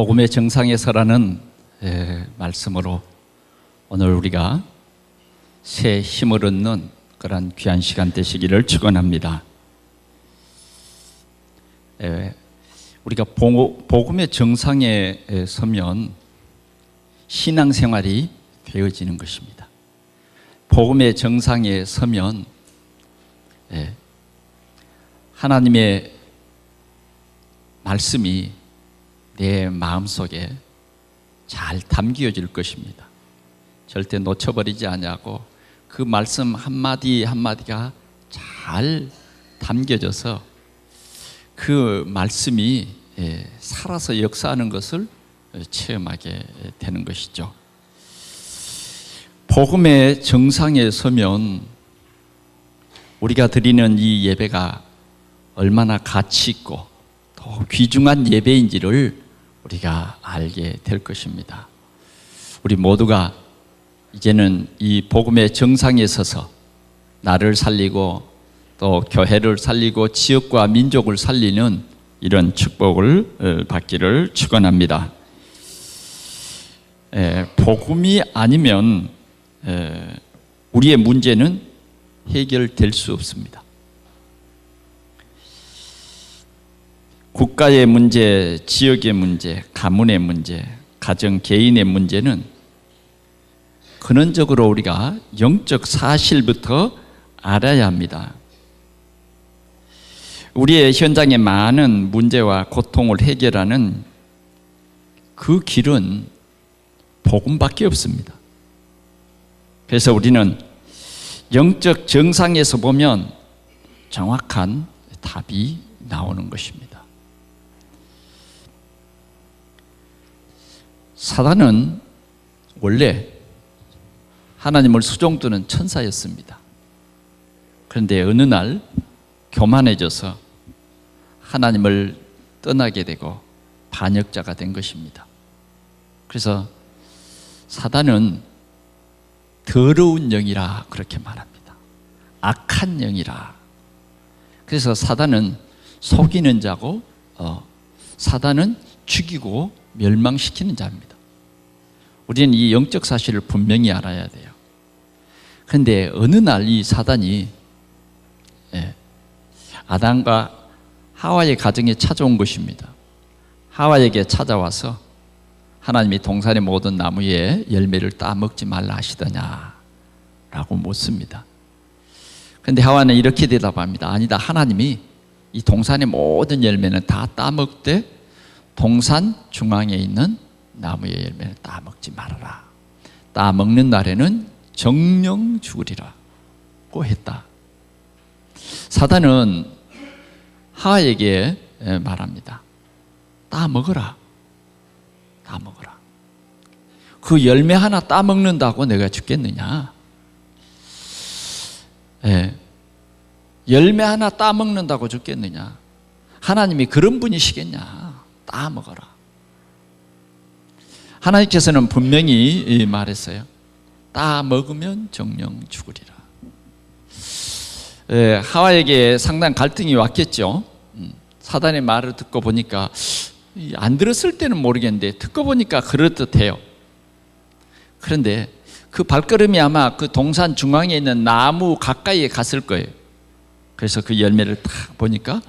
복음의 정상에 서라는 말씀으로 오늘 우리가 새 힘을 얻는 그런 귀한 시간 되시기를 축원합니다. 우리가 복음의 정상에 서면 신앙생활이 되어지는 것입니다. 복음의 정상에 서면 하나님의 말씀이 내 마음속에 잘 담겨질 것입니다. 절대 놓쳐버리지 않냐고 그 말씀 한마디 한마디가 잘 담겨져서 그 말씀이 살아서 역사하는 것을 체험하게 되는 것이죠. 복음의 정상에 서면 우리가 드리는 이 예배가 얼마나 가치 있고 더 귀중한 예배인지를 우리가 알게 될 것입니다. 우리 모두가 이제는 이 복음의 정상에 서서 나를 살리고 또 교회를 살리고 지역과 민족을 살리는 이런 축복을 받기를 축원합니다. 복음이 아니면 우리의 문제는 해결될 수 없습니다. 국가의 문제, 지역의 문제, 가문의 문제, 가정 개인의 문제는 근원적으로 우리가 영적 사실부터 알아야 합니다. 우리의 현장의 많은 문제와 고통을 해결하는 그 길은 복음밖에 없습니다. 그래서 우리는 영적 정상에서 보면 정확한 답이 나오는 것입니다. 사단은 원래 하나님을 수종드는 천사였습니다. 그런데 어느 날 교만해져서 하나님을 떠나게 되고 반역자가 된 것입니다. 그래서 사단은 더러운 영이라 그렇게 말합니다. 악한 영이라. 그래서 사단은 속이는 자고 사단은 죽이고 멸망시키는 자입니다. 우리는 이 영적 사실을 분명히 알아야 돼요. 그런데 어느 날 이 사단이 아담과 하와의 가정에 찾아온 것입니다. 하와에게 찾아와서 하나님이 동산의 모든 나무의 열매를 따먹지 말라 하시더냐라고 묻습니다. 그런데 하와는 이렇게 대답합니다. 아니다, 하나님이 이 동산의 모든 열매는 다 따먹되 동산 중앙에 있는 나무의 열매를 따먹지 말아라. 따먹는 날에는 정령 죽으리라고 했다. 사단은 하와에게 말합니다. 따먹어라. 따먹어라. 그 열매 하나 따먹는다고 내가 죽겠느냐? 열매 하나 따먹는다고 죽겠느냐? 하나님이 그런 분이시겠냐? 따먹어라. 하나님께서는 분명히 말했어요. 따먹으면 정령 죽으리라. 하와에게 상당한 갈등이 왔겠죠. 사단의 말을 듣고 보니까 안 들었을 때는 모르겠는데 듣고 보니까 그럴듯해요. 그런데 그 발걸음이 아마 그 동산 중앙에 있는 나무 가까이에 갔을 거예요. 그래서 그 열매를 딱 보니까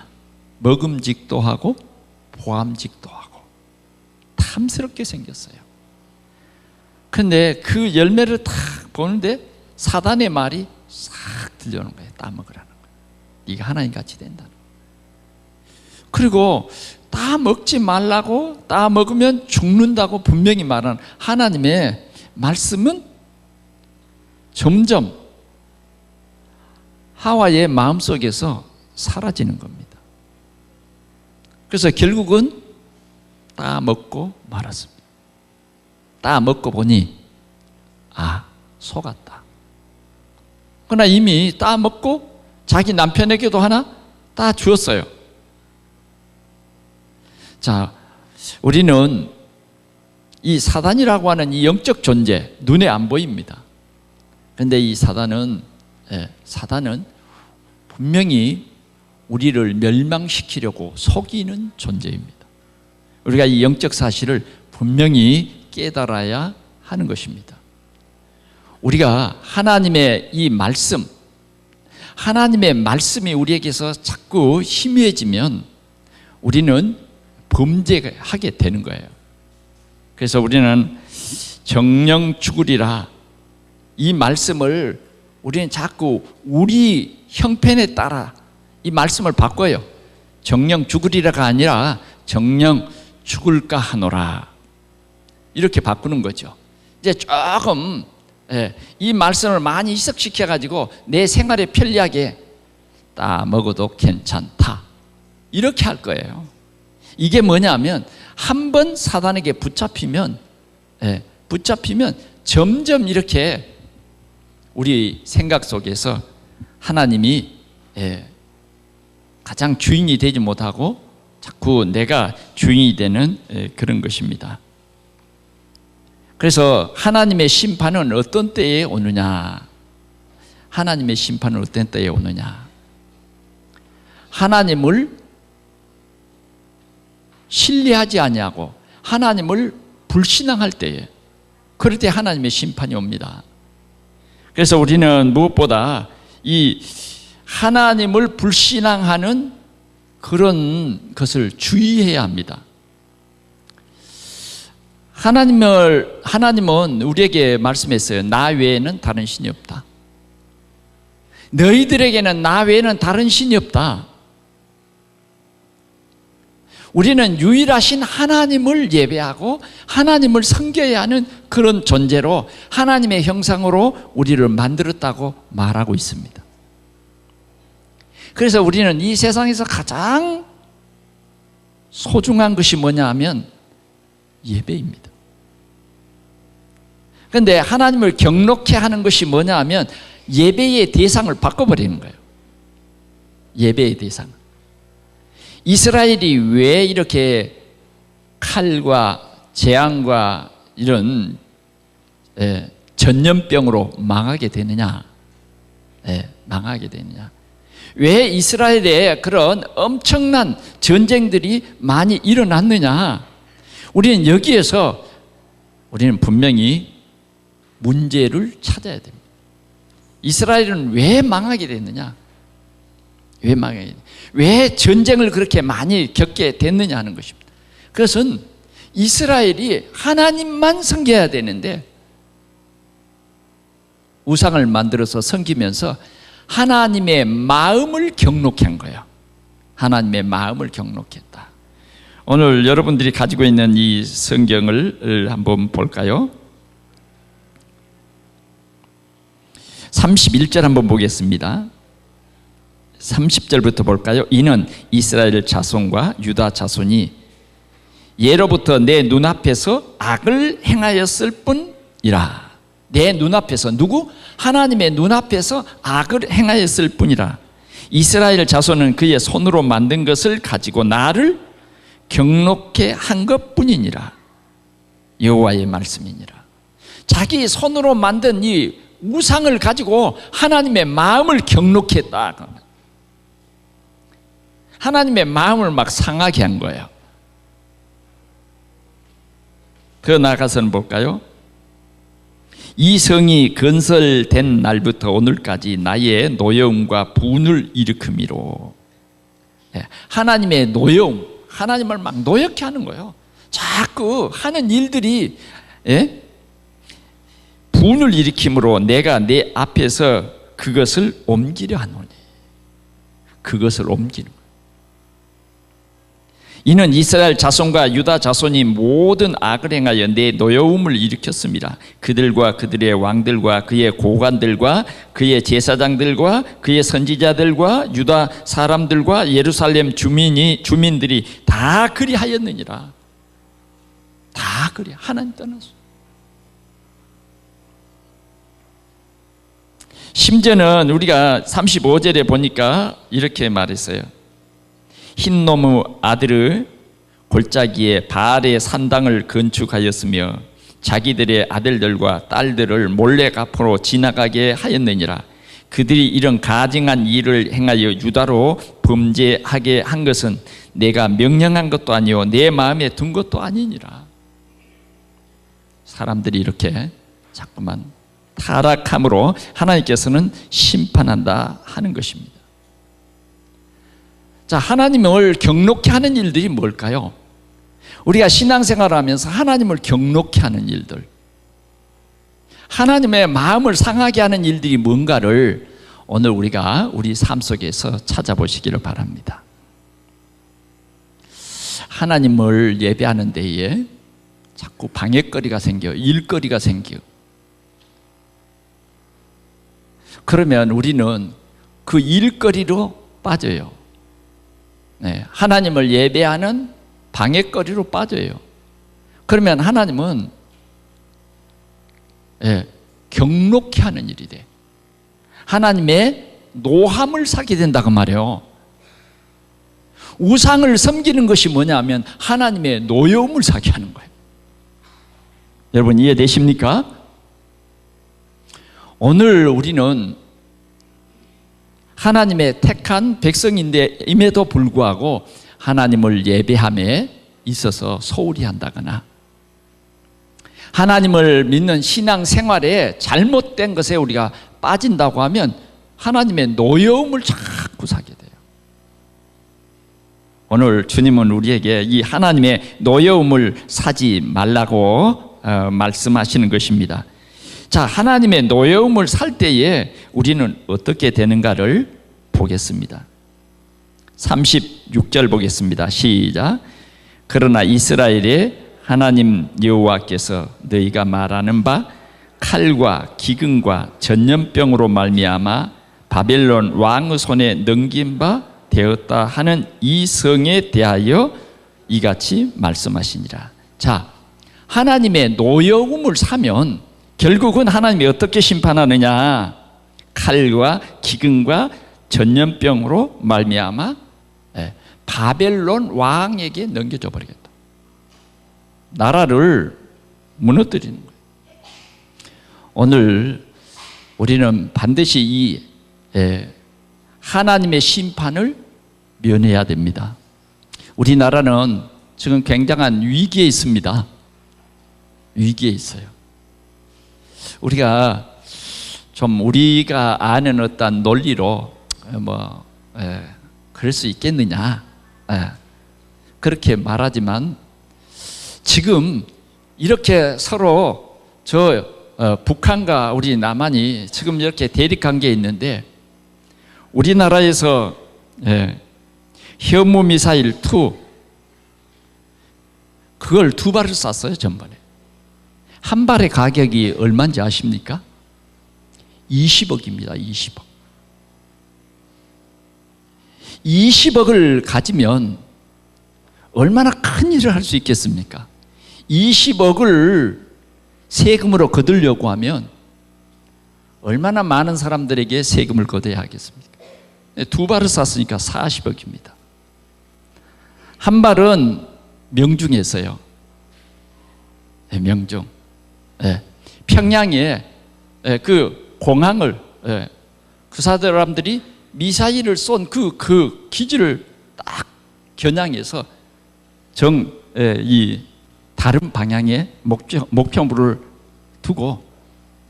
먹음직도 하고 보암직도 하고 탐스럽게 생겼어요. 그런데 그 열매를 딱 보는데 사단의 말이 싹 들려오는 거예요. 따먹으라는 거예요. 네가 하나님같이 된다는 거예요. 그리고 따먹지 말라고, 따먹으면 죽는다고 분명히 말하는 하나님의 말씀은 점점 하와의 마음속에서 사라지는 겁니다. 그래서 결국은 따먹고 말았습니다. 따먹고 보니 속았다. 그러나 이미 따먹고 자기 남편에게도 하나 따 주었어요. 자, 우리는 이 사단이라고 하는 이 영적 존재 눈에 안 보입니다. 그런데 이 사단은 분명히 우리를 멸망시키려고 속이는 존재입니다. 우리가 이 영적 사실을 분명히 깨달아야 하는 것입니다. 우리가 하나님의 이 말씀, 하나님의 말씀이 우리에게서 자꾸 희미해지면 우리는 범죄하게 되는 거예요. 그래서 우리는 정령 죽으리라, 이 말씀을 우리는 자꾸 우리 형편에 따라 이 말씀을 바꿔요. 정령 죽으리라가 아니라 정령 죽을까 하노라, 이렇게 바꾸는 거죠. 이제 조금 이 말씀을 많이 이석시켜 가지고 내 생활에 편리하게 따 먹어도 괜찮다, 이렇게 할 거예요. 이게 뭐냐면 한 번 사단에게 붙잡히면 점점 이렇게 우리 생각 속에서 하나님이 가장 주인이 되지 못하고 자꾸 내가 주인이 되는 그런 것입니다. 그래서 하나님의 심판은 어떤 때에 오느냐? 하나님의 심판은 어떤 때에 오느냐? 하나님을 신뢰하지 아니하고 하나님을 불신앙할 때에, 그럴 때 하나님의 심판이 옵니다. 그래서 우리는 무엇보다 이 하나님을 불신앙하는 그런 것을 주의해야 합니다. 하나님은 우리에게 말씀했어요. 나 외에는 다른 신이 없다. 너희들에게는 나 외에는 다른 신이 없다. 우리는 유일하신 하나님을 예배하고 하나님을 섬겨야 하는 그런 존재로 하나님의 형상으로 우리를 만들었다고 말하고 있습니다. 그래서 우리는 이 세상에서 가장 소중한 것이 뭐냐 하면 예배입니다. 그런데 하나님을 경록케 하는 것이 뭐냐 하면 예배의 대상을 바꿔버리는 거예요. 예배의 대상. 이스라엘이 왜 이렇게 칼과 재앙과 이런 전염병으로 망하게 되느냐? 망하게 되느냐? 왜 이스라엘에 그런 엄청난 전쟁들이 많이 일어났느냐? 우리는 여기에서 우리는 분명히 문제를 찾아야 됩니다. 이스라엘은 왜 망하게 됐느냐? 왜 망하게 됐느냐? 왜 전쟁을 그렇게 많이 겪게 됐느냐 하는 것입니다. 그것은 이스라엘이 하나님만 섬겨야 되는데 우상을 만들어서 섬기면서 하나님의 마음을 경록히 한 거예요. 하나님의 마음을 경록히 했다. 오늘 여러분들이 가지고 있는 이 성경을 한번 볼까요? 31절 한번 보겠습니다. 30절부터 볼까요? 이는 이스라엘 자손과 유다 자손이 예로부터 내 눈앞에서 악을 행하였을 뿐이라. 내 눈앞에서, 누구? 하나님의 눈앞에서 악을 행하였을 뿐이라. 이스라엘 자손은 그의 손으로 만든 것을 가지고 나를 경록케 한 것뿐이니라. 여호와의 말씀이니라. 자기 손으로 만든 이 우상을 가지고 하나님의 마음을 경록케 했다. 하나님의 마음을 막 상하게 한 거예요. 그 나아가서는 볼까요? 이 성이 건설된 날부터 오늘까지 나의 노여움과 분을 일으킴이로. 하나님의 노여움, 하나님을 막 노엽게 하는 거예요. 자꾸 하는 일들이 분을 일으킴으로 내가 내 앞에서 그것을 옮기려 하노니. 그것을 옮기는 거예요. 이는 이스라엘 자손과 유다 자손이 모든 악을 행하여 내 노여움을 일으켰습니다. 그들과 그들의 왕들과 그의 고관들과 그의 제사장들과 그의 선지자들과 유다 사람들과 예루살렘 주민들이 다 그리하였느니라. 다 그리. 하나님 떠나서. 심지어는 우리가 35절에 보니까 이렇게 말했어요. 흰노무 아들의 골짜기에 바알의 산당을 건축하였으며 자기들의 아들들과 딸들을 몰래 앞으로 지나가게 하였느니라. 그들이 이런 가증한 일을 행하여 유다로 범죄하게 한 것은 내가 명령한 것도 아니요 내 마음에 둔 것도 아니니라. 사람들이 이렇게 자꾸만 타락함으로 하나님께서는 심판한다 하는 것입니다. 자, 하나님을 경록케 하는 일들이 뭘까요? 우리가 신앙생활을 하면서 하나님을 경록케 하는 일들, 하나님의 마음을 상하게 하는 일들이 뭔가를 오늘 우리가 우리 삶 속에서 찾아보시기를 바랍니다. 하나님을 예배하는 데에 자꾸 방해거리가 생겨, 일거리가 생겨. 그러면 우리는 그 일거리로 빠져요. 네, 하나님을 예배하는 방해거리로 빠져요. 그러면 하나님은 경록케 하는 일이 돼. 하나님의 노함을 사게 된다고 말해요. 우상을 섬기는 것이 뭐냐면 하나님의 노여움을 사게 하는 거예요. 여러분 이해되십니까? 오늘 우리는 하나님의 택한 백성임에도 불구하고 하나님을 예배함에 있어서 소홀히 한다거나 하나님을 믿는 신앙 생활에 잘못된 것에 우리가 빠진다고 하면 하나님의 노여움을 자꾸 사게 돼요. 오늘 주님은 우리에게 이 하나님의 노여움을 사지 말라고 말씀하시는 것입니다. 자, 하나님의 노여움을 살 때에 우리는 어떻게 되는가를 보겠습니다. 36절 보겠습니다. 시작. 그러나 이스라엘의 하나님 여호와께서 너희가 말하는 바 칼과 기근과 전염병으로 말미암아 바벨론 왕의 손에 넘긴 바 되었다 하는 이 성에 대하여 이같이 말씀하시니라. 자, 하나님의 노여움을 사면 결국은 하나님이 어떻게 심판하느냐? 칼과 기근과 전염병으로 말미암아 바벨론 왕에게 넘겨줘 버리겠다. 나라를 무너뜨리는 거예요. 오늘 우리는 반드시 이 하나님의 심판을 면해야 됩니다. 우리나라는 지금 굉장한 위기에 있습니다. 위기에 있어요. 우리가 아는 어떤 논리로 그럴 수 있겠느냐 그렇게 말하지만 지금 이렇게 서로 북한과 우리 남한이 지금 이렇게 대립관계에 있는데 우리나라에서 현무미사일 2 그걸 2발을 쐈어요. 전번에 한 발의 가격이 얼마인지 아십니까? 20억입니다. 20억. 20억을 가지면 얼마나 큰 일을 할 수 있겠습니까? 20억을 세금으로 거두려고 하면 얼마나 많은 사람들에게 세금을 거둬야 하겠습니까? 2발을 쐈으니까 40억입니다. 한 발은 명중에서요. 명중. 평양에 그 공항을 그 사람들이 미사일을 쏜 그 기지를 딱 겨냥해서 이 다른 방향에 목표물을 두고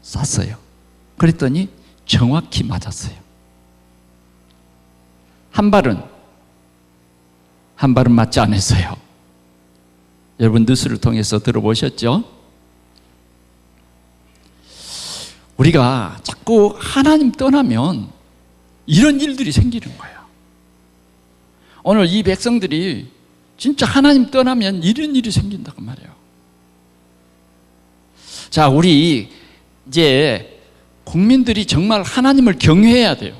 쐈어요. 그랬더니 정확히 맞았어요. 한 발은 맞지 않았어요. 여러분 뉴스를 통해서 들어보셨죠? 우리가 자꾸 하나님 떠나면 이런 일들이 생기는 거예요. 오늘 이 백성들이 진짜 하나님 떠나면 이런 일이 생긴다고 말해요. 자, 우리 이제 국민들이 정말 하나님을 경외해야 돼요.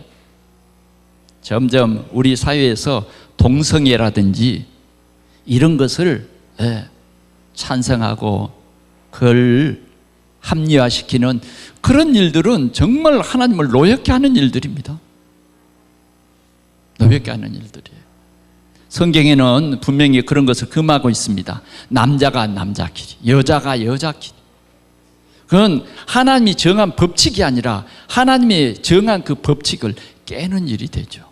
점점 우리 사회에서 동성애라든지 이런 것을 찬성하고 그걸 합리화시키는 그런 일들은 정말 하나님을 노엽게 하는 일들입니다. 노엽게 하는 일들이에요. 성경에는 분명히 그런 것을 금하고 있습니다. 남자가 남자끼리, 여자가 여자끼리. 그건 하나님이 정한 법칙이 아니라 하나님이 정한 그 법칙을 깨는 일이 되죠.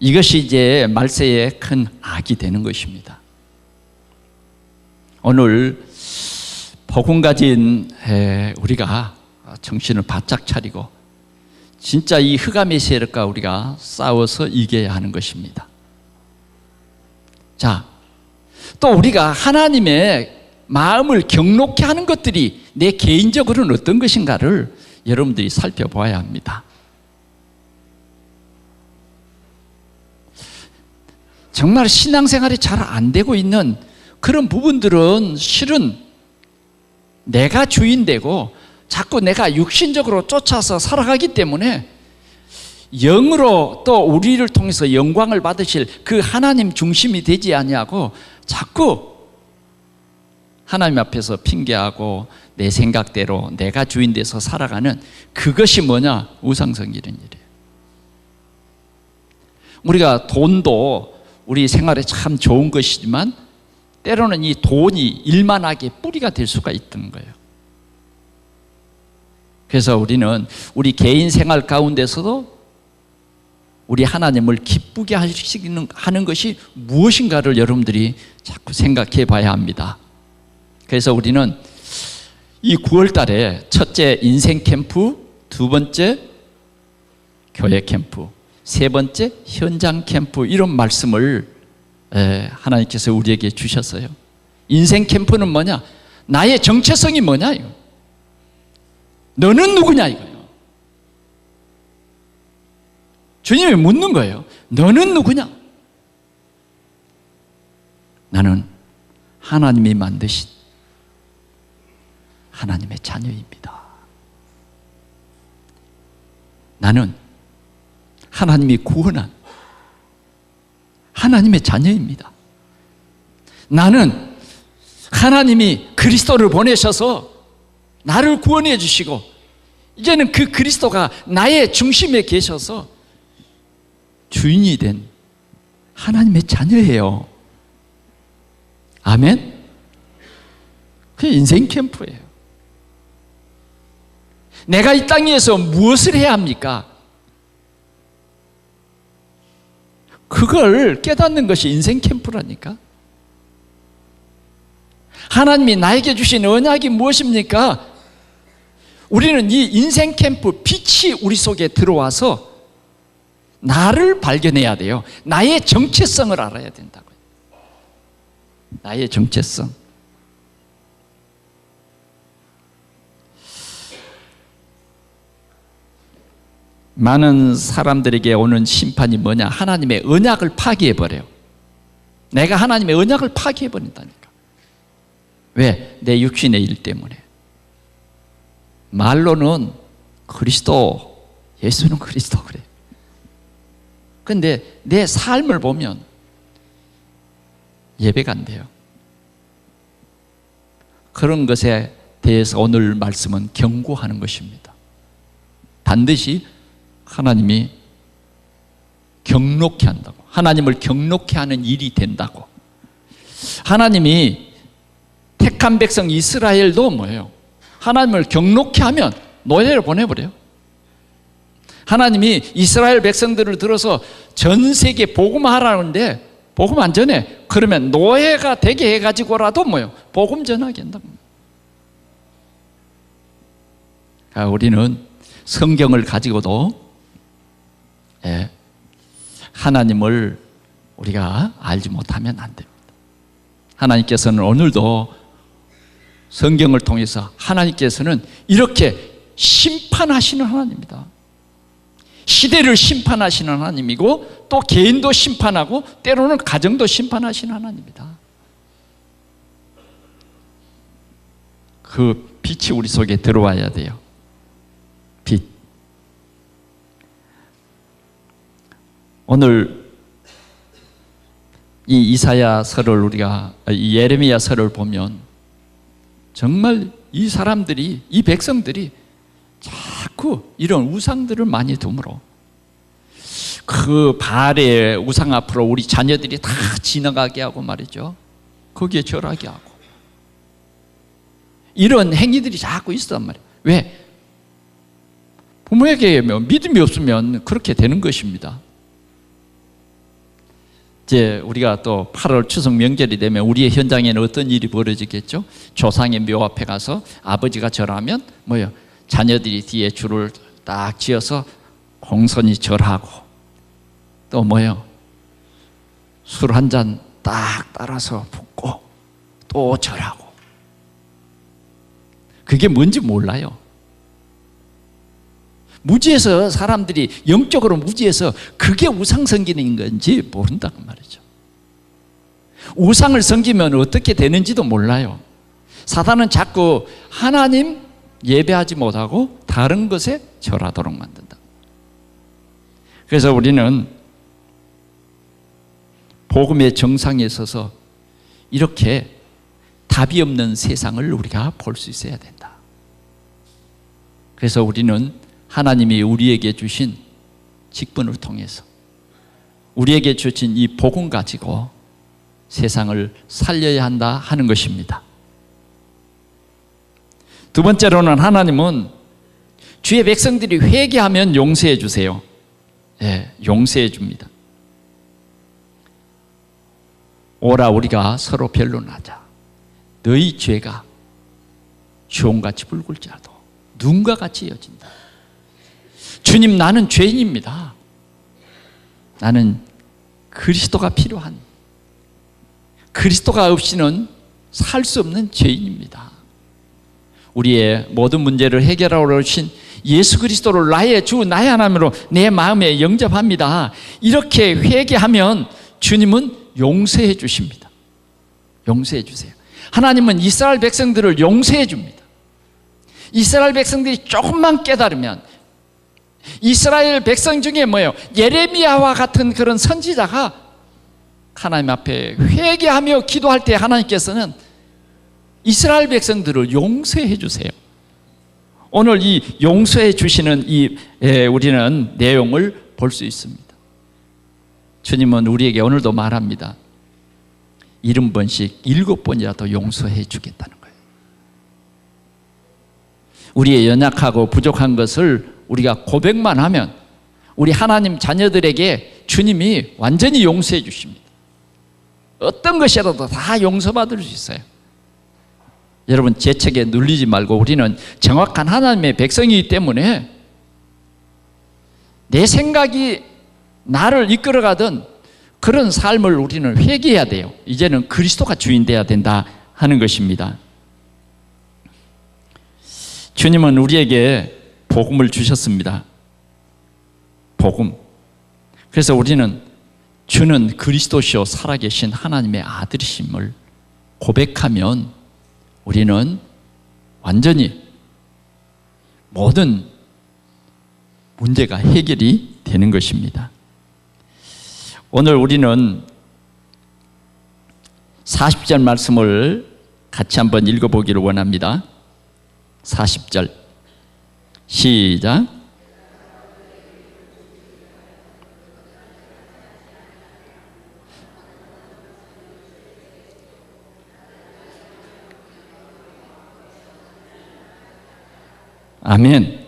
이것이 이제 말세의 큰 악이 되는 것입니다. 오늘 복음 가진 우리가 정신을 바짝 차리고 진짜 이 흑암의 세력과 우리가 싸워서 이겨야 하는 것입니다. 자, 또 우리가 하나님의 마음을 경록케 하는 것들이 내 개인적으로는 어떤 것인가를 여러분들이 살펴봐야 합니다. 정말 신앙생활이 잘 안 되고 있는 그런 부분들은 실은 내가 주인되고 자꾸 내가 육신적으로 쫓아서 살아가기 때문에 영으로 또 우리를 통해서 영광을 받으실 그 하나님 중심이 되지 아니하고 자꾸 하나님 앞에서 핑계하고 내 생각대로 내가 주인 돼서 살아가는 그것이 뭐냐? 우상성기는 일이에요. 우리가 돈도 우리 생활에 참 좋은 것이지만 때로는 이 돈이 일만하게 뿌리가 될 수가 있던 거예요. 그래서 우리는 우리 개인 생활 가운데서도 우리 하나님을 기쁘게 하는 것이 무엇인가를 여러분들이 자꾸 생각해 봐야 합니다. 그래서 우리는 이 9월 달에 첫째 인생 캠프, 두 번째 교회 캠프, 세 번째 현장 캠프 이런 말씀을 하나님께서 우리에게 주셨어요. 인생 캠프는 뭐냐? 나의 정체성이 뭐냐? 이거. 너는 누구냐 이거예요. 주님이 묻는 거예요. 너는 누구냐? 나는 하나님이 만드신 하나님의 자녀입니다. 나는 하나님이 구원한 하나님의 자녀입니다. 나는 하나님이 그리스도를 보내셔서 나를 구원해 주시고 이제는 그 그리스도가 나의 중심에 계셔서 주인이 된 하나님의 자녀예요. 아멘? 그게 인생 캠프예요. 내가 이 땅에서 무엇을 해야 합니까? 그걸 깨닫는 것이 인생 캠프라니까. 하나님이 나에게 주신 언약이 무엇입니까? 우리는 이 인생 캠프 빛이 우리 속에 들어와서 나를 발견해야 돼요. 나의 정체성을 알아야 된다고요. 나의 정체성. 많은 사람들에게 오는 심판이 뭐냐? 하나님의 언약을 파기해버려요. 내가 하나님의 언약을 파기해버린다니까. 왜? 내 육신의 일 때문에. 말로는 그리스도, 예수는 그리스도 그래요. 그런데 내 삶을 보면 예배가 안 돼요. 그런 것에 대해서 오늘 말씀은 경고하는 것입니다. 반드시 하나님이 경록케 한다고. 하나님을 경록케 하는 일이 된다고. 하나님이 택한 백성 이스라엘도 뭐예요? 하나님을 경록케 하면 노예를 보내버려요. 하나님이 이스라엘 백성들을 들어서 전 세계 복음하라는데 복음 안 전해. 그러면 노예가 되게 해가지고라도 뭐예요? 복음 전하게 한다. 우리는 성경을 가지고도 하나님을 우리가 알지 못하면 안 됩니다. 하나님께서는 오늘도 성경을 통해서 하나님께서는 이렇게 심판하시는 하나님입니다. 시대를 심판하시는 하나님이고 또 개인도 심판하고 때로는 가정도 심판하시는 하나님입니다. 그 빛이 우리 속에 들어와야 돼요. 빛. 오늘 이 이사야서를 우리가 이 예레미야서를 보면 정말 이 사람들이, 이 백성들이 자꾸 이런 우상들을 많이 두므로 그 바알의 우상 앞으로 우리 자녀들이 다 지나가게 하고 말이죠. 거기에 절하게 하고 이런 행위들이 자꾸 있었단 말이에요. 왜? 부모에게 믿음이 없으면 그렇게 되는 것입니다. 이제 우리가 또 8월 추석 명절이 되면 우리의 현장에는 어떤 일이 벌어지겠죠? 조상의 묘 앞에 가서 아버지가 절하면 뭐요? 자녀들이 뒤에 줄을 딱 지어서 공손히 절하고, 또 뭐요? 술 한 잔 딱 따라서 붓고 또 절하고. 그게 뭔지 몰라요. 무지해서 사람들이 영적으로 무지해서 그게 우상 섬기는 건지 모른다고 말이죠. 우상을 섬기면 어떻게 되는지도 몰라요. 사단은 자꾸 하나님 예배하지 못하고 다른 것에 절하도록 만든다. 그래서 우리는 복음의 정상에 서서 이렇게 답이 없는 세상을 우리가 볼 수 있어야 된다. 그래서 우리는 하나님이 우리에게 주신 직분을 통해서 우리에게 주신 이 복음 가지고 세상을 살려야 한다 하는 것입니다. 두 번째로는 하나님은 주의 백성들이 회개하면 용서해 주세요. 예, 용서해 줍니다. 오라 우리가 서로 변론하자. 너희 죄가 주홍같이 붉을지라도 눈과 같이 여진다. 주님, 나는 죄인입니다. 나는 그리스도가 필요한, 그리스도가 없이는 살 수 없는 죄인입니다. 우리의 모든 문제를 해결하러 오신 예수 그리스도를 나의 주, 나의 하나님으로 내 마음에 영접합니다. 이렇게 회개하면 주님은 용서해 주십니다. 용서해 주세요. 하나님은 이스라엘 백성들을 용서해 줍니다. 이스라엘 백성들이 조금만 깨달으면, 이스라엘 백성 중에 뭐예요? 예레미야와 같은 그런 선지자가 하나님 앞에 회개하며 기도할 때 하나님께서는 이스라엘 백성들을 용서해 주세요. 오늘 이 용서해 주시는 우리는 내용을 볼 수 있습니다. 주님은 우리에게 오늘도 말합니다. 70번씩 7번이라도 용서해 주겠다는 거예요. 우리의 연약하고 부족한 것을 우리가 고백만 하면 우리 하나님 자녀들에게 주님이 완전히 용서해 주십니다. 어떤 것이라도 다 용서받을 수 있어요. 여러분, 재책에 눌리지 말고 우리는 정확한 하나님의 백성이기 때문에 내 생각이 나를 이끌어가던 그런 삶을 우리는 회개해야 돼요. 이제는 그리스도가 주인 되어야 된다 하는 것입니다. 주님은 우리에게 복음을 주셨습니다. 복음. 그래서 우리는 주는 그리스도시요 살아계신 하나님의 아들이심을 고백하면 우리는 완전히 모든 문제가 해결이 되는 것입니다. 오늘 우리는 40절 말씀을 같이 한번 읽어보기를 원합니다. 40절 시작. 아멘.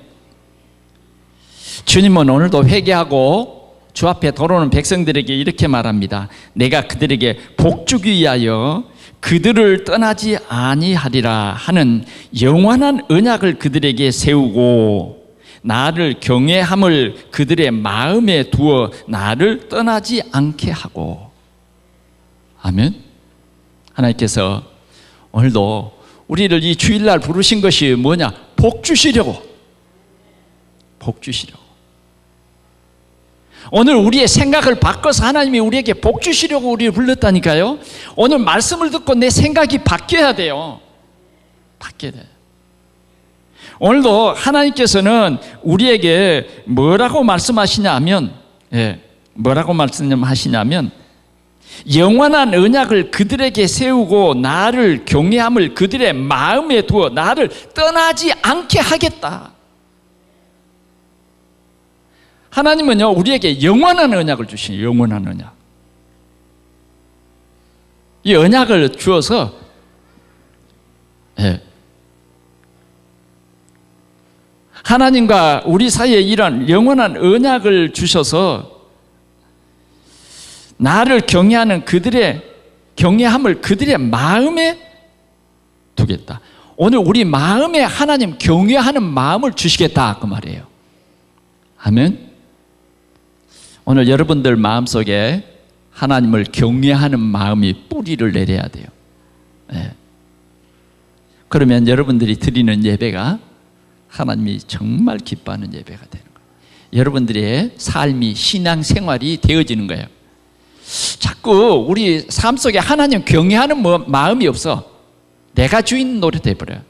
주님은 오늘도 회개하고 주 앞에 돌아오는 백성들에게 이렇게 말합니다. 내가 그들에게 복 주기 위하여 그들을 떠나지 아니하리라 하는 영원한 언약을 그들에게 세우고 나를 경외함을 그들의 마음에 두어 나를 떠나지 않게 하고. 아멘. 하나님께서 오늘도 우리를 이 주일날 부르신 것이 뭐냐? 복 주시려고. 복 주시려고. 오늘 우리의 생각을 바꿔서 하나님이 우리에게 복 주시려고 우리를 불렀다니까요. 오늘 말씀을 듣고 내 생각이 바뀌어야 돼요. 바뀌어야 돼요. 오늘도 하나님께서는 우리에게 뭐라고 말씀하시냐면, 뭐라고 말씀하시냐면 영원한 언약을 그들에게 세우고 나를 경외함을 그들의 마음에 두어 나를 떠나지 않게 하겠다. 하나님은요 우리에게 영원한 언약을 주시니, 영원한 언약. 이 언약을 주어서 하나님과 우리 사이에 이런 영원한 언약을 주셔서 나를 경외하는 그들의 경외함을 그들의 마음에 두겠다. 오늘 우리 마음에 하나님 경외하는 마음을 주시겠다 그 말이에요. 아멘. 오늘 여러분들 마음속에 하나님을 경외하는 마음이 뿌리를 내려야 돼요. 네. 그러면 여러분들이 드리는 예배가 하나님이 정말 기뻐하는 예배가 되는 거예요. 여러분들의 삶이 신앙생활이 되어지는 거예요. 자꾸 우리 삶 속에 하나님 경외하는 마음이 없어. 내가 주인 노릇해 버려요.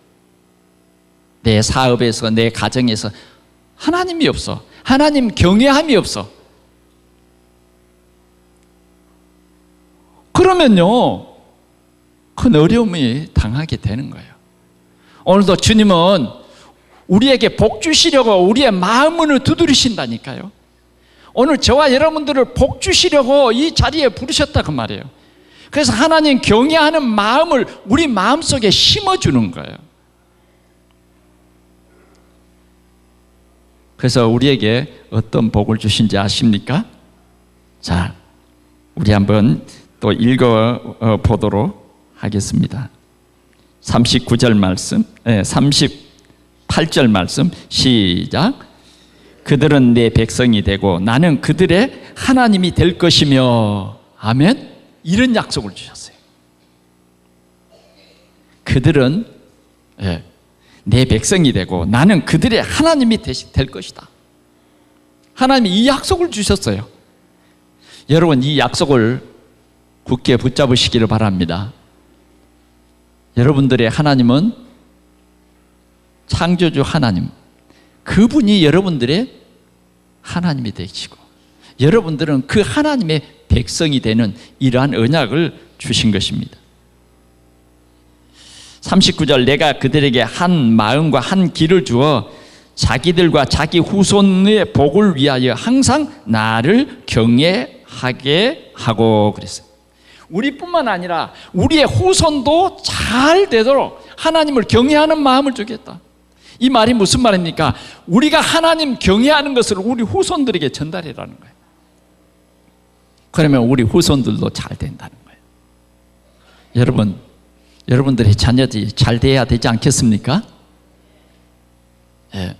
내 사업에서 내 가정에서 하나님이 없어. 하나님 경외함이 없어. 그러면요 큰 어려움이 당하게 되는 거예요. 오늘도 주님은 우리에게 복 주시려고 우리의 마음문을 두드리신다니까요. 오늘 저와 여러분들을 복 주시려고 이 자리에 부르셨다 그 말이에요. 그래서 하나님 경외하는 마음을 우리 마음속에 심어주는 거예요. 그래서 우리에게 어떤 복을 주신지 아십니까? 자, 우리 한번 또 읽어보도록 하겠습니다. 39절 말씀, 38절 말씀 시작. 그들은 내 백성이 되고 나는 그들의 하나님이 될 것이며. 아멘. 이런 약속을 주셨어요. 그들은 내 백성이 되고 나는 그들의 하나님이 될 것이다. 하나님이 이 약속을 주셨어요. 여러분 이 약속을 굳게 붙잡으시기를 바랍니다. 여러분들의 하나님은 창조주 하나님, 그분이 여러분들의 하나님이 되시고 여러분들은 그 하나님의 백성이 되는 이러한 언약을 주신 것입니다. 39절 내가 그들에게 한 마음과 한 길을 주어 자기들과 자기 후손의 복을 위하여 항상 나를 경외하게 하고 그랬어요. 우리뿐만 아니라 우리의 후손도 잘 되도록 하나님을 경외하는 마음을 주겠다. 이 말이 무슨 말입니까? 우리가 하나님 경외하는 것을 우리 후손들에게 전달해라는 거예요. 그러면 우리 후손들도 잘 된다는 거예요. 여러분, 여러분들의 자녀들이 잘 돼야 되지 않겠습니까? 예.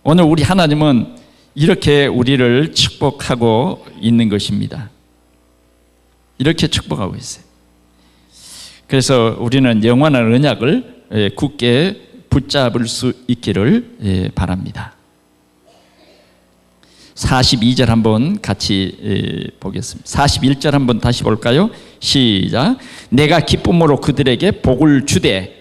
오늘 우리 하나님은 이렇게 우리를 축복하고 있는 것입니다. 이렇게 축복하고 있어요. 그래서 우리는 영원한 언약을 굳게 붙잡을 수 있기를 바랍니다. 42절 한번 같이 보겠습니다. 41절 한번 다시 볼까요? 시작. 내가 기쁨으로 그들에게 복을 주되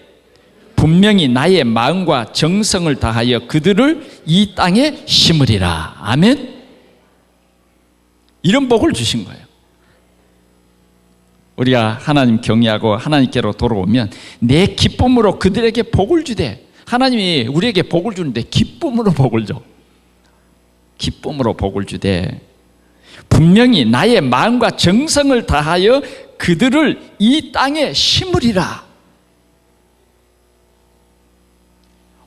분명히 나의 마음과 정성을 다하여 그들을 이 땅에 심으리라. 아멘. 이런 복을 주신 거예요. 우리가 하나님 경외하고 하나님께로 돌아오면 내 기쁨으로 그들에게 복을 주되, 하나님이 우리에게 복을 주는데 기쁨으로 복을 줘. 기쁨으로 복을 주되 분명히 나의 마음과 정성을 다하여 그들을 이 땅에 심으리라.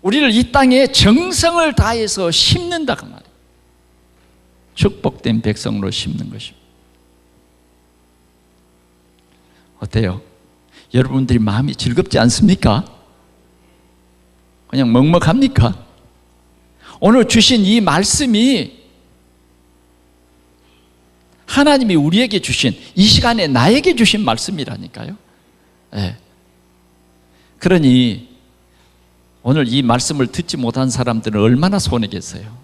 우리를 이 땅에 정성을 다해서 심는다 그 말이에요. 축복된 백성으로 심는 것입니다. 어때요? 여러분들이 마음이 즐겁지 않습니까? 그냥 먹먹합니까? 오늘 주신 이 말씀이 하나님이 우리에게 주신, 이 시간에 나에게 주신 말씀이라니까요. 네. 그러니 오늘 이 말씀을 듣지 못한 사람들은 얼마나 손해겠어요.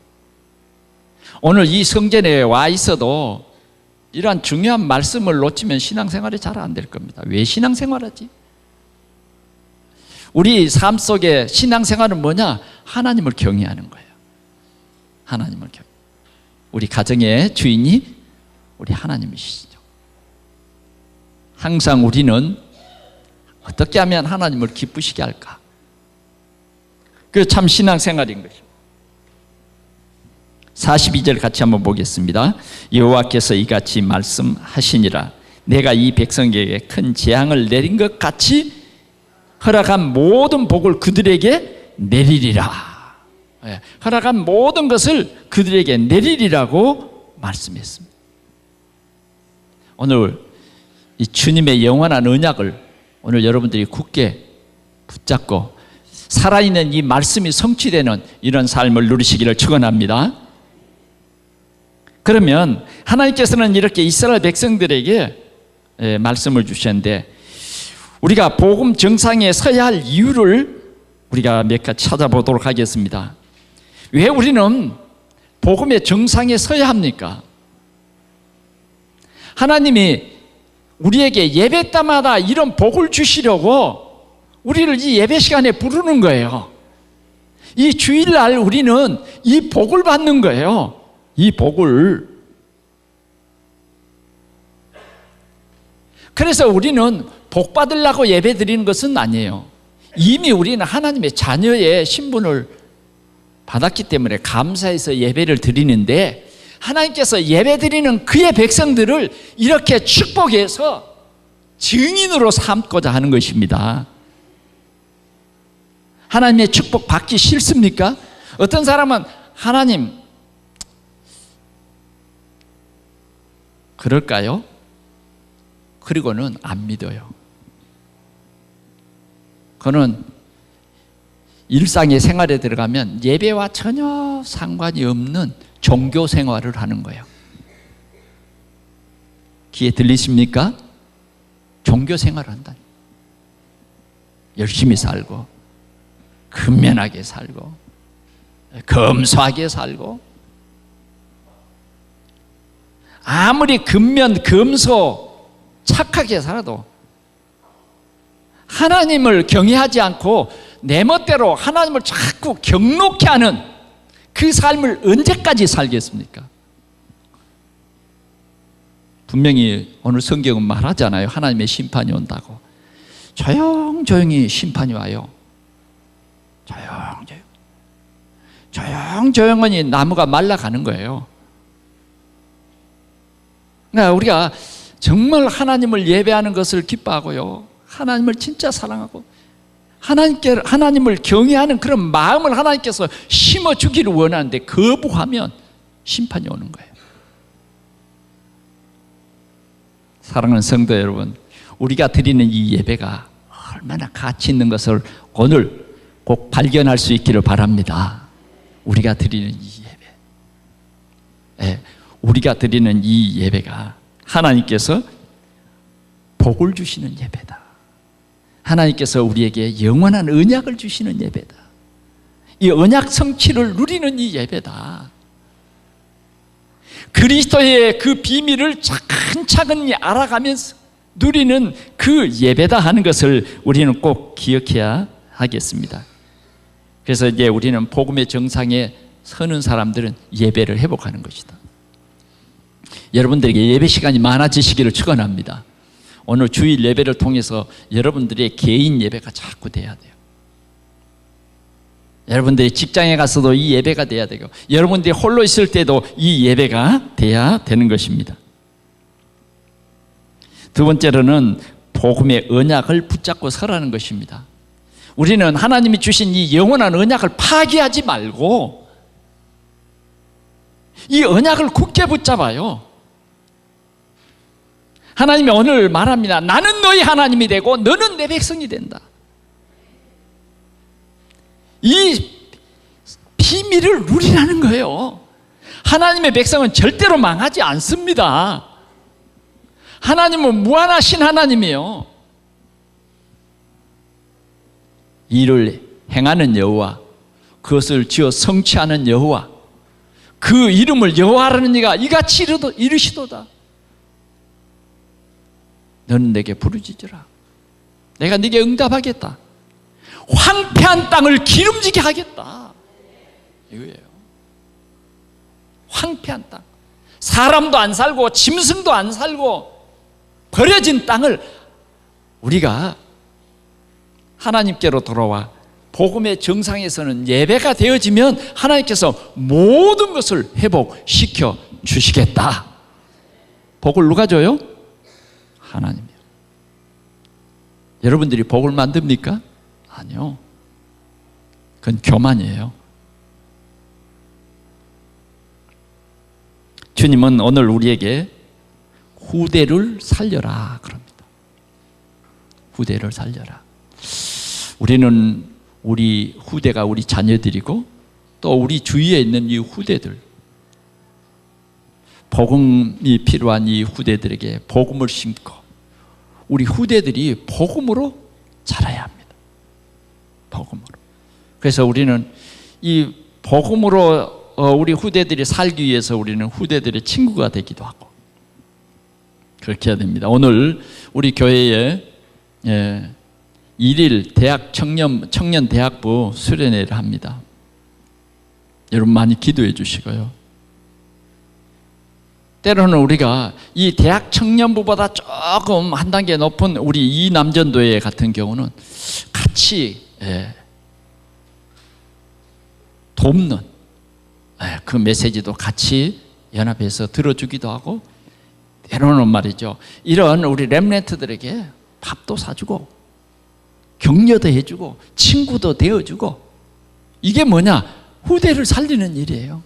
오늘 이 성전에 와 있어도 이러한 중요한 말씀을 놓치면 신앙생활이 잘 안 될 겁니다. 왜 신앙생활하지? 우리 삶 속에 신앙생활은 뭐냐? 하나님을 경외하는 거예요. 하나님을 경외. 우리 가정의 주인이 우리 하나님이시죠. 항상 우리는 어떻게 하면 하나님을 기쁘시게 할까? 그게 참 신앙생활인 것이죠. 42절 같이 한번 보겠습니다. 여호와께서 이같이 말씀하시니라. 내가 이 백성에게 큰 재앙을 내린 것 같이 허락한 모든 복을 그들에게 내리리라. 허락한 모든 것을 그들에게 내리리라고 말씀했습니다. 오늘 이 주님의 영원한 언약을 오늘 여러분들이 굳게 붙잡고 살아있는 이 말씀이 성취되는 이런 삶을 누리시기를 축원합니다. 그러면 하나님께서는 이렇게 이스라엘 백성들에게 말씀을 주셨는데, 우리가 복음 정상에 서야 할 이유를 우리가 몇 가지 찾아보도록 하겠습니다. 왜 우리는 복음의 정상에 서야 합니까? 하나님이 우리에게 예배 때마다 이런 복을 주시려고 우리를 이 예배 시간에 부르는 거예요. 이 주일날 우리는 이 복을 받는 거예요. 이 복을. 그래서 우리는 복 받으려고 예배 드리는 것은 아니에요. 이미 우리는 하나님의 자녀의 신분을 받았기 때문에 감사해서 예배를 드리는데, 하나님께서 예배 드리는 그의 백성들을 이렇게 축복해서 증인으로 삼고자 하는 것입니다. 하나님의 축복 받기 싫습니까? 어떤 사람은 하나님 그럴까요? 그리고는 안 믿어요. 그는 일상의 생활에 들어가면 예배와 전혀 상관이 없는 종교 생활을 하는 거예요. 귀에 들리십니까? 종교 생활을 한다. 열심히 살고 근면하게 살고 검소하게 살고, 아무리 근면 검소 착하게 살아도 하나님을 경외하지 않고 내 멋대로 하나님을 자꾸 경록케 하는 그 삶을 언제까지 살겠습니까? 분명히 오늘 성경은 말하잖아요. 하나님의 심판이 온다고. 조용조용히 심판이 와요. 조용조용히 나무가 말라가는 거예요. 그러니까 우리가 정말 하나님을 예배하는 것을 기뻐하고요, 하나님을 진짜 사랑하고 하나님을 경외하는 그런 마음을 하나님께서 심어주기를 원하는데 거부하면 심판이 오는 거예요. 사랑하는 성도 여러분, 우리가 드리는 이 예배가 얼마나 가치 있는 것을 오늘 꼭 발견할 수 있기를 바랍니다. 우리가 드리는 이 예배, 우리가 드리는 이 예배가 하나님께서 복을 주시는 예배다. 하나님께서 우리에게 영원한 언약을 주시는 예배다. 이 언약 성취를 누리는 이 예배다. 그리스도의 그 비밀을 차근차근히 알아가면서 누리는 그 예배다 하는 것을 우리는 꼭 기억해야 하겠습니다. 그래서 이제 우리는 복음의 정상에 서는 사람들은 예배를 회복하는 것이다. 여러분들에게 예배 시간이 많아지시기를 축원합니다. 오늘 주일 예배를 통해서 여러분들의 개인 예배가 자꾸 돼야 돼요. 여러분들이 직장에 가서도 이 예배가 돼야 되고, 여러분들이 홀로 있을 때도 이 예배가 돼야 되는 것입니다. 두 번째로는 복음의 언약을 붙잡고 서라는 것입니다. 우리는 하나님이 주신 이 영원한 언약을 파기하지 말고 이 언약을 굳게 붙잡아요. 하나님이 오늘 말합니다. 나는 너희 하나님이 되고 너는 내 백성이 된다. 이 비밀을 누리라는 거예요. 하나님의 백성은 절대로 망하지 않습니다. 하나님은 무한하신 하나님이에요. 일을 행하는 여호와, 그것을 지어 성취하는 여호와, 그 이름을 여호와라는 이가 이같이 이르시도다. 너는 내게 부르짖으라. 내가 네게 응답하겠다. 황폐한 땅을 기름지게 하겠다. 이거예요. 황폐한 땅, 사람도 안 살고 짐승도 안 살고 버려진 땅을 우리가 하나님께로 돌아와 복음의 정상에서는 예배가 되어지면 하나님께서 모든 것을 회복시켜 주시겠다. 복을 누가 줘요? 하나님이요. 여러분들이 복을 만듭니까? 아니요. 그건 교만이에요. 주님은 오늘 우리에게 후대를 살려라 그럽니다. 후대를 살려라. 우리는 우리 후대가 우리 자녀들이고 또 우리 주위에 있는 이 후대들, 복음이 필요한 이 후대들에게 복음을 심고 우리 후대들이 복음으로 자라야 합니다. 복음으로. 그래서 우리는 이 복음으로 우리 후대들이 살기 위해서 우리는 후대들의 친구가 되기도 하고 그렇게 해야 됩니다. 오늘 우리 교회에 1일 대학 청년 대학부 수련회를 합니다. 여러분 많이 기도해 주시고요. 때로는 우리가 이 대학 청년부보다 조금 한 단계 높은 우리 이 남전도회 같은 경우는 같이 돕는 그 메시지도 같이 연합해서 들어주기도 하고, 때로는 말이죠, 이런 우리 렘넌트들에게 밥도 사주고 격려도 해주고 친구도 되어주고, 이게 뭐냐? 후대를 살리는 일이에요.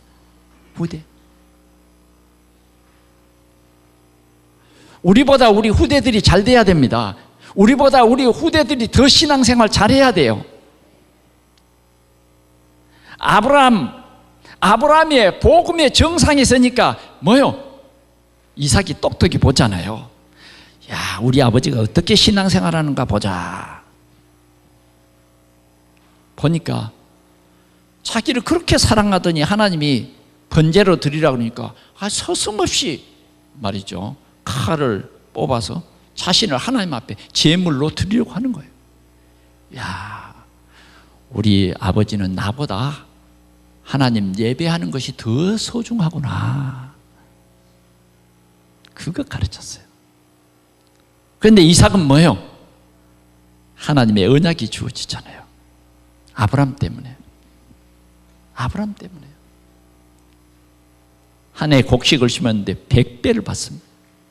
후대. 우리보다 우리 후대들이 잘 돼야 됩니다. 우리보다 우리 후대들이 더 신앙생활 잘해야 돼요. 아브라함이 복음의 정상에 서니까 뭐요? 이삭이 똑똑히 보잖아요. 야, 우리 아버지가 어떻게 신앙생활하는가 보자. 보니까 자기를 그렇게 사랑하더니 하나님이 번제로 드리라고 그러니까 서슴없이 말이죠, 칼을 뽑아서 자신을 하나님 앞에 제물로 드리려고 하는 거예요. 야, 우리 아버지는 나보다 하나님 예배하는 것이 더 소중하구나. 그거 가르쳤어요. 그런데 이삭은 뭐예요? 하나님의 언약이 주어지잖아요. 아브라함 때문에. 한 해 곡식을 심었는데 100배를 받습니다.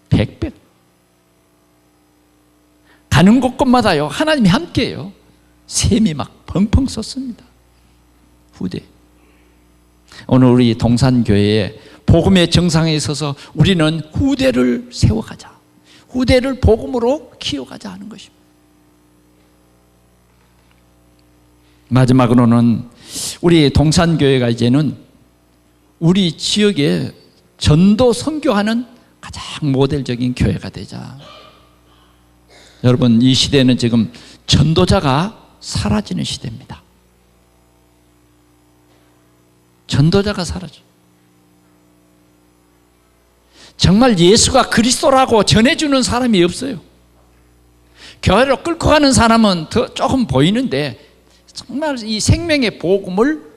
100배. 가는 곳곳마다요, 하나님이 함께해요. 샘이 막 펑펑 솟습니다. 후대. 오늘 우리 동산교회에 복음의 정상에 서서 우리는 후대를 세워가자. 후대를 복음으로 키워가자 하는 것입니다. 마지막으로는 우리 동산교회가 이제는 우리 지역에 전도 선교하는 가장 모델적인 교회가 되자. 여러분, 이 시대는 지금 전도자가 사라지는 시대입니다. 전도자가 사라져. 정말 예수가 그리스도라고 전해주는 사람이 없어요. 교회로 끌고 가는 사람은 더 조금 보이는데 정말 이 생명의 복음을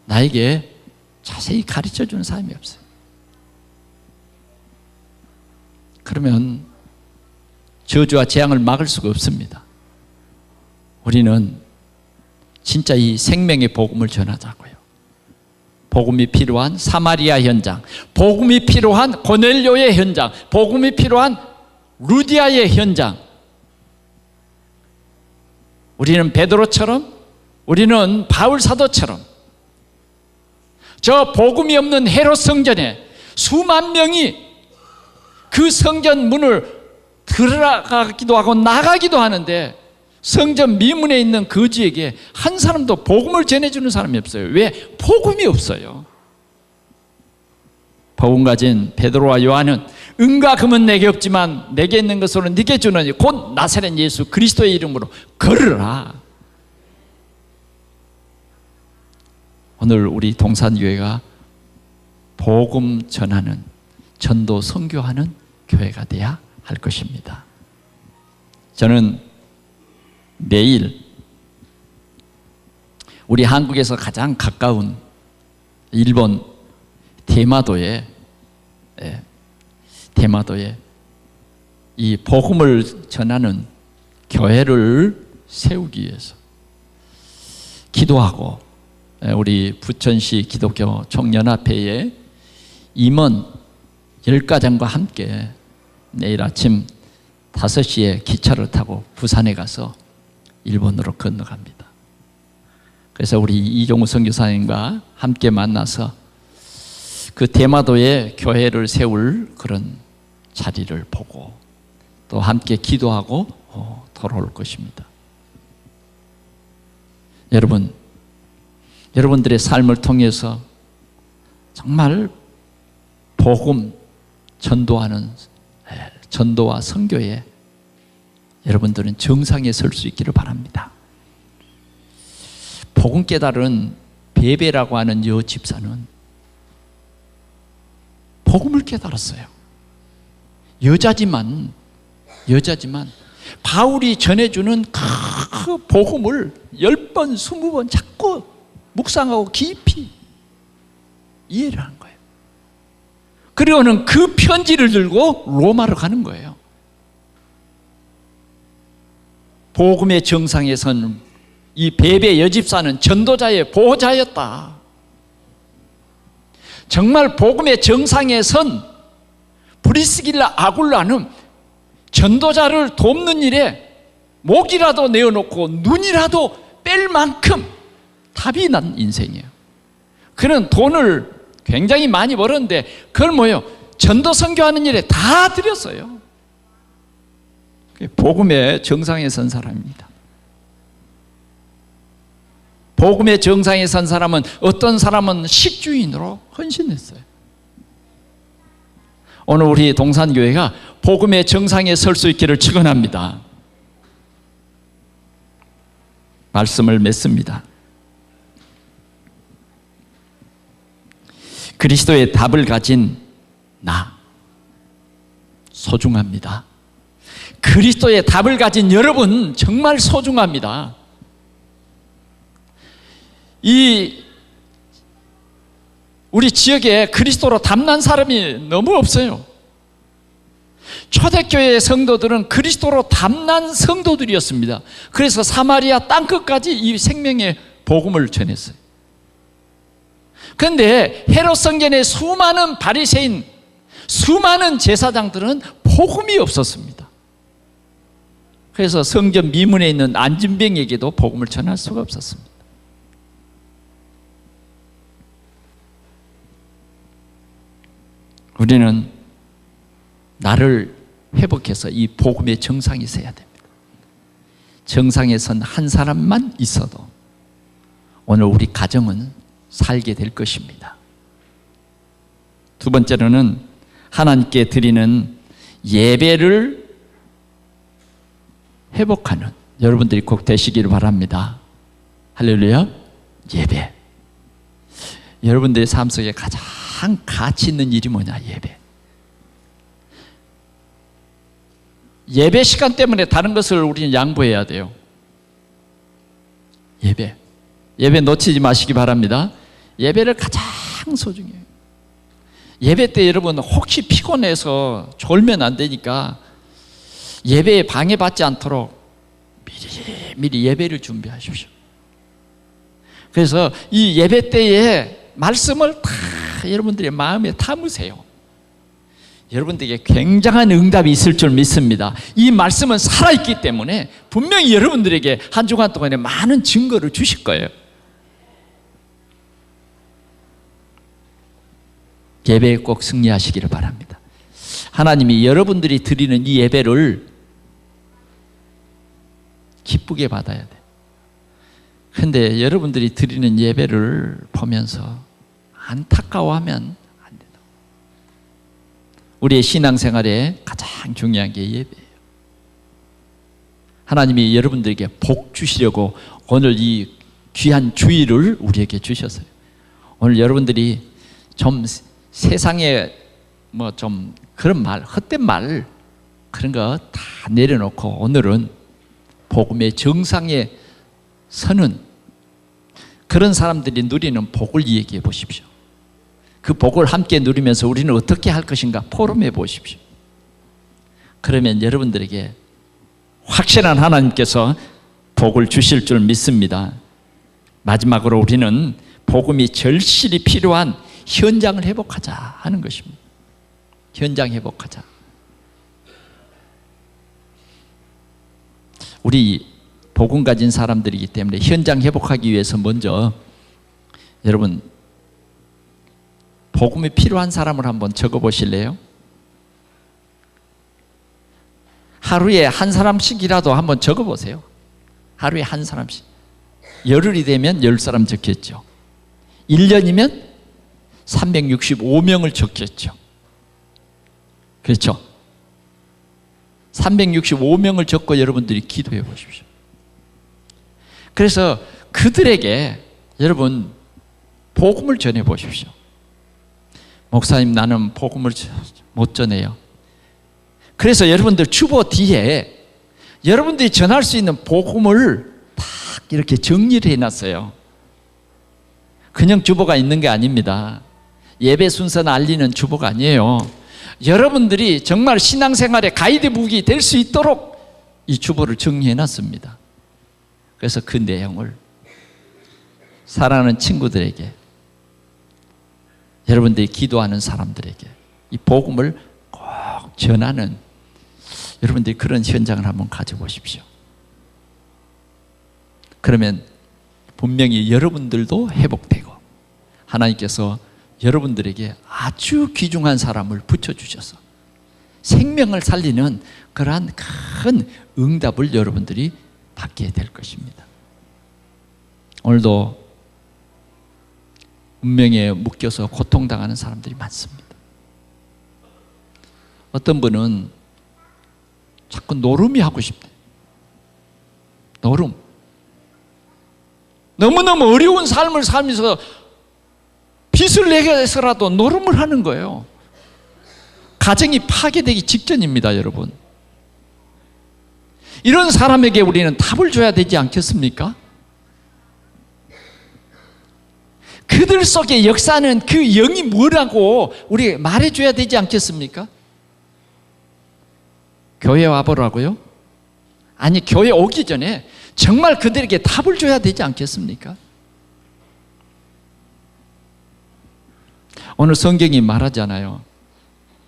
나에게 자세히 가르쳐주는 사람이 없어요. 그러면 저주와 재앙을 막을 수가 없습니다. 우리는 진짜 이 생명의 복음을 전하자고요. 복음이 필요한 사마리아 현장, 복음이 필요한 고넬료의 현장, 복음이 필요한 루디아의 현장. 우리는 베드로처럼, 우리는 바울 사도처럼 저 복음이 없는 헤롯 성전에 수만 명이 그 성전 문을 들어가기도 하고 나가기도 하는데 성전 미문에 있는 거지에게 한 사람도 복음을 전해주는 사람이 없어요. 왜? 복음이 없어요. 복음 가진 베드로와 요한은 은과 금은 내게 없지만 내게 있는 것으로 네게 주노니 곧 나사렛 예수 그리스도의 이름으로 걸으라. 오늘 우리 동산교회가 복음 전하는, 전도 선교하는 교회가 돼야 할 것입니다. 저는 내일 우리 한국에서 가장 가까운 일본 대마도에 이 복음을 전하는 교회를 세우기 위해서 기도하고, 우리 부천시 기독교 총연합회의 임원 10가정과 함께 내일 아침 5시에 기차를 타고 부산에 가서 일본으로 건너갑니다. 그래서 우리 이종우 선교사님과 함께 만나서 그 대마도에 교회를 세울 그런 자리를 보고 또 함께 기도하고 돌아올 것입니다. 여러분, 여러분들의 삶을 통해서 정말 복음 전도하는 전도와 선교에 여러분들은 정상에 설 수 있기를 바랍니다. 복음 깨달은 베베라고 하는 여 집사는 복음을 깨달았어요. 여자지만 바울이 전해주는 그 복음을 10번, 20번 자꾸 묵상하고 깊이 이해를 하는 거예요. 그리고는 그 편지를 들고 로마로 가는 거예요. 복음의 정상에 선 이 베베 여집사는 전도자의 보호자였다. 정말 복음의 정상에 선 브리스길라 아굴라는 전도자를 돕는 일에 목이라도 내어놓고 눈이라도 뺄 만큼 답이 난 인생이에요. 그는 돈을 굉장히 많이 벌었는데 그걸 뭐예요? 전도 선교하는 일에 다 들였어요. 복음의 정상에 선 사람입니다. 복음의 정상에 선 사람은 어떤 사람은 식주인으로 헌신했어요. 오늘 우리 동산교회가 복음의 정상에 설 수 있기를 축원합니다. 말씀을 맺습니다. 그리스도의 답을 가진 나 소중합니다. 그리스도의 답을 가진 여러분 정말 소중합니다. 우리 지역에 그리스도로 답난 사람이 너무 없어요. 초대교회 성도들은 그리스도로 답난 성도들이었습니다. 그래서 사마리아 땅끝까지 이 생명의 복음을 전했어요. 그런데 헤롯 성전의 수많은 바리새인, 수많은 제사장들은 복음이 없었습니다. 그래서 성전 미문에 있는 안진병에게도 복음을 전할 수가 없었습니다. 우리는 나를 회복해서 이 복음의 정상에 서야 됩니다. 정상에 선 한 사람만 있어도 오늘 우리 가정은 살게 될 것입니다. 두 번째로는 하나님께 드리는 예배를 회복하는 여러분들이 꼭 되시기를 바랍니다. 할렐루야. 예배. 여러분들의 삶 속에 가장 가치 있는 일이 뭐냐? 예배 시간 때문에 다른 것을 우리는 양보해야 돼요. 예배 놓치지 마시기 바랍니다. 예배를 가장 소중해요. 예배 때 여러분 혹시 피곤해서 졸면 안 되니까 예배에 방해받지 않도록 미리 예배를 준비하십시오. 그래서 이 예배 때에 말씀을 다 여러분들의 마음에 담으세요. 여러분들에게 굉장한 응답이 있을 줄 믿습니다. 이 말씀은 살아있기 때문에 분명히 여러분들에게 한 주간 동안에 많은 증거를 주실 거예요. 예배에 꼭 승리하시기를 바랍니다. 하나님이 여러분들이 드리는 이 예배를 기쁘게 받아야 돼요. 그런데 여러분들이 드리는 예배를 보면서 안타까워하면 안 된다. 우리의 신앙생활에 가장 중요한 게 예배예요. 하나님이 여러분들에게 복 주시려고 오늘 이 귀한 주일을 우리에게 주셨어요. 오늘 여러분들이 좀 세상에 뭐 좀 그런 말, 헛된 말 그런 거 다 내려놓고 오늘은 복음의 정상에 서는 그런 사람들이 누리는 복을 얘기해 보십시오. 그 복을 함께 누리면서 우리는 어떻게 할 것인가 포럼해 보십시오. 그러면 여러분들에게 확실한 하나님께서 복을 주실 줄 믿습니다. 마지막으로 우리는 복음이 절실히 필요한 현장을 회복하자 하는 것입니다. 현장 회복하자. 우리 복음 가진 사람들이기 때문에 현장 회복하기 위해서 먼저 여러분 복음이 필요한 사람을 한번 적어 보실래요? 하루에 한 사람씩이라도 한번 적어 보세요. 하루에 한 사람씩. 열흘이 되면 10사람 적겠죠. 1년이면 365명을 적겠죠. 그렇죠? 365명을 적고 여러분들이 기도해 보십시오. 그래서 그들에게 여러분 복음을 전해 보십시오. 목사님, 나는 복음을 못 전해요. 그래서 여러분들 주보 뒤에 여러분들이 전할 수 있는 복음을 딱 이렇게 정리를 해놨어요. 그냥 주보가 있는 게 아닙니다. 예배 순서는 알리는 주보가 아니에요. 여러분들이 정말 신앙생활의 가이드북이 될 수 있도록 이 주보를 정리해놨습니다. 그래서 그 내용을 사랑하는 친구들에게, 여러분들이 기도하는 사람들에게 이 복음을 꼭 전하는 여러분들이 그런 현장을 한번 가져보십시오. 그러면 분명히 여러분들도 회복되고 하나님께서 여러분들에게 아주 귀중한 사람을 붙여주셔서 생명을 살리는 그러한 큰 응답을 여러분들이 받게 될 것입니다. 오늘도 운명에 묶여서 고통당하는 사람들이 많습니다. 어떤 분은 자꾸 노름이 하고 싶대요. 노름. 너무너무 어려운 삶을 살면서 빚을 내서라도 노름을 하는 거예요. 가정이 파괴되기 직전입니다, 여러분. 이런 사람에게 우리는 답을 줘야 되지 않겠습니까? 그들 속에 역사는 그 영이 뭐라고 우리 말해줘야 되지 않겠습니까? 교회 와보라고요? 아니, 교회 오기 전에 정말 그들에게 답을 줘야 되지 않겠습니까? 오늘 성경이 말하잖아요.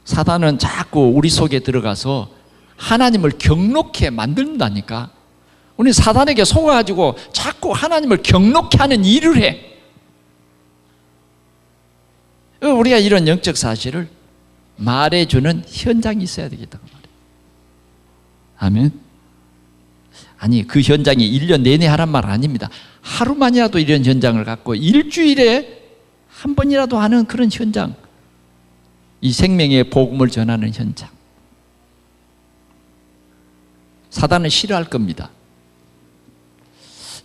사단은 자꾸 우리 속에 들어가서 하나님을 경록해 만든다니까. 우리 사단에게 속아가지고 자꾸 하나님을 경록해 하는 일을 해. 우리가 이런 영적 사실을 말해주는 현장이 있어야 되겠다고 말해요. 아멘. 아니, 그 현장이 1년 내내 하란 말 아닙니다. 하루만이라도 이런 현장을 갖고 일주일에 한 번이라도 하는 그런 현장, 이 생명의 복음을 전하는 현장. 사단은 싫어할 겁니다.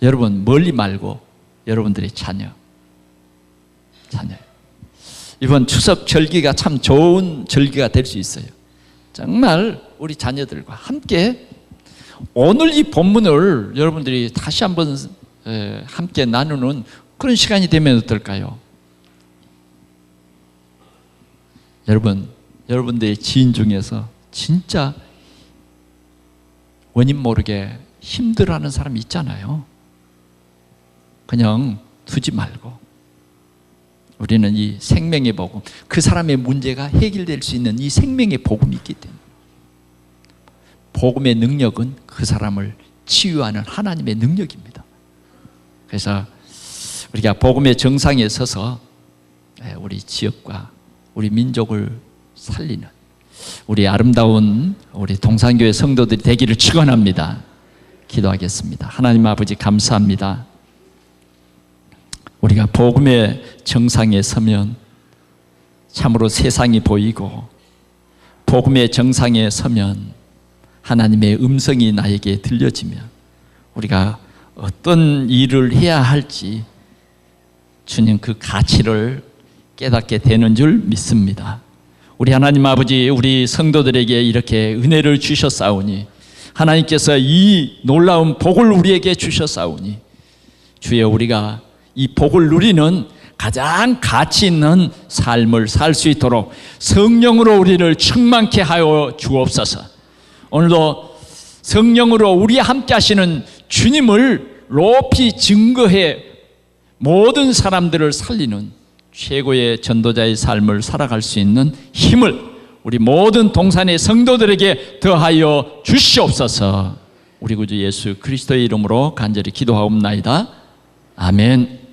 여러분 멀리 말고 여러분들의 자녀. 이번 추석 절기가 참 좋은 절기가 될 수 있어요. 정말 우리 자녀들과 함께 오늘 이 본문을 여러분들이 다시 한번 함께 나누는 그런 시간이 되면 어떨까요? 여러분들의 지인 중에서 진짜 원인 모르게 힘들어하는 사람이 있잖아요. 그냥 두지 말고 우리는 이 생명의 복음, 그 사람의 문제가 해결될 수 있는 이 생명의 복음이 있기 때문에, 복음의 능력은 그 사람을 치유하는 하나님의 능력입니다. 그래서 우리가 복음의 정상에 서서 우리 지역과 우리 민족을 살리는 우리 아름다운 우리 동산교회 성도들이 되기를 축원합니다. 기도하겠습니다. 하나님 아버지, 감사합니다. 우리가 복음의 정상에 서면 참으로 세상이 보이고, 복음의 정상에 서면 하나님의 음성이 나에게 들려지면 우리가 어떤 일을 해야 할지 주님 그 가치를 깨닫게 되는 줄 믿습니다. 우리 하나님 아버지, 우리 성도들에게 이렇게 은혜를 주셨사오니, 하나님께서 이 놀라운 복을 우리에게 주셨사오니, 주여 우리가 이 복을 누리는 가장 가치 있는 삶을 살 수 있도록 성령으로 우리를 충만케 하여 주옵소서. 오늘도 성령으로 우리 함께 하시는 주님을 높이 증거해 모든 사람들을 살리는 최고의 전도자의 삶을 살아갈 수 있는 힘을 우리 모든 동산의 성도들에게 더하여 주시옵소서. 우리 구주 예수 그리스도의 이름으로 간절히 기도하옵나이다. 아멘.